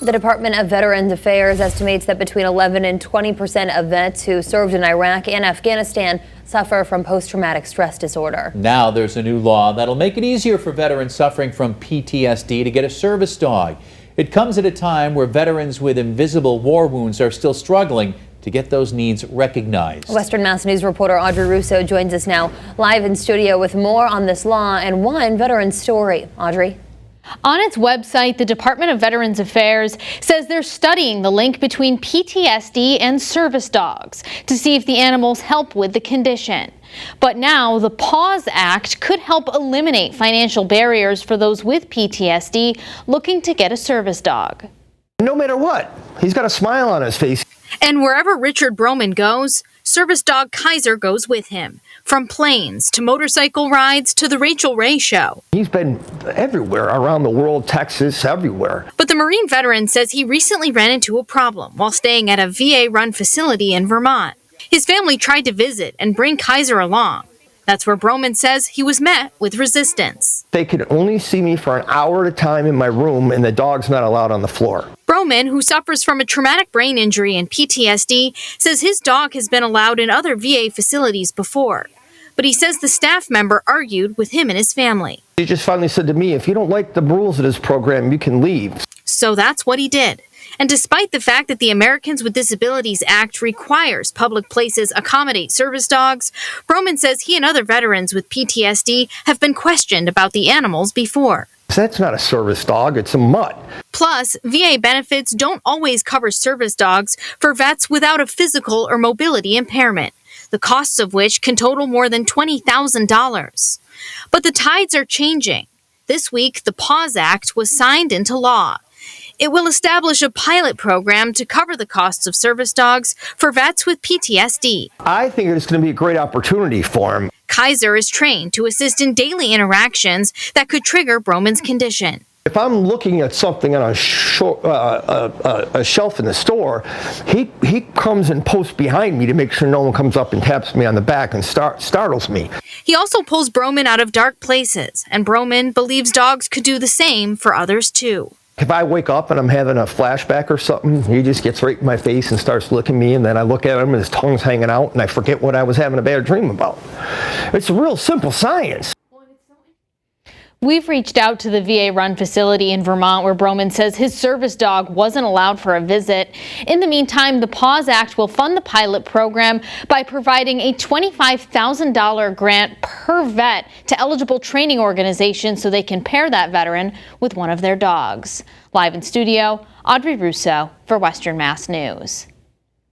The Department of Veterans Affairs estimates that between 11 and 20% of vets who served in Iraq and Afghanistan suffer from post-traumatic stress disorder. Now there's a new law that'll make it easier for veterans suffering from PTSD to get a service dog. It comes at a time where veterans with invisible war wounds are still struggling to get those needs recognized. Western Mass News reporter Audrey Russo joins us now live in studio with more on this law and one veteran's story. Audrey? On its website, the Department of Veterans Affairs says they're studying the link between PTSD and service dogs to see if the animals help with the condition. But now the PAWS Act could help eliminate financial barriers for those with PTSD looking to get a service dog. No matter what, he's got a smile on his face. And wherever Richard Broman goes, service dog Kaiser goes with him. From planes to motorcycle rides to the Rachel Ray show. He's been everywhere around the world, Texas, everywhere. But the Marine veteran says he recently ran into a problem while staying at a VA-run facility in Vermont. His family tried to visit and bring Kaiser along. That's where Broman says he was met with resistance. They could only see me for an hour at a time in my room, and the dog's not allowed on the floor. Broman, who suffers from a traumatic brain injury and PTSD, says his dog has been allowed in other VA facilities before. But he says the staff member argued with him and his family. He just finally said to me, if you don't like the rules of this program, you can leave. So that's what he did. And despite the fact that the Americans with Disabilities Act requires public places accommodate service dogs, Broman says he and other veterans with PTSD have been questioned about the animals before. That's not a service dog, it's a mutt. Plus, VA benefits don't always cover service dogs for vets without a physical or mobility impairment, the costs of which can total more than $20,000. But the tides are changing. This week, the PAWS Act was signed into law. It will establish a pilot program to cover the costs of service dogs for vets with PTSD. I think it's going to be a great opportunity for him. Kaiser is trained to assist in daily interactions that could trigger Broman's condition. If I'm looking at something on a shelf in the store, he comes and posts behind me to make sure no one comes up and taps me on the back and startles me. He also pulls Broman out of dark places, and Broman believes dogs could do the same for others too. If I wake up and I'm having a flashback or something, he just gets right in my face and starts licking me, and then I look at him and his tongue's hanging out and I forget what I was having a bad dream about. It's a real simple science. We've reached out to the VA-run facility in Vermont where Broman says his service dog wasn't allowed for a visit. In the meantime, the PAWS Act will fund the pilot program by providing a $25,000 grant per vet to eligible training organizations so they can pair that veteran with one of their dogs. Live in studio, Audrey Russo for Western Mass News.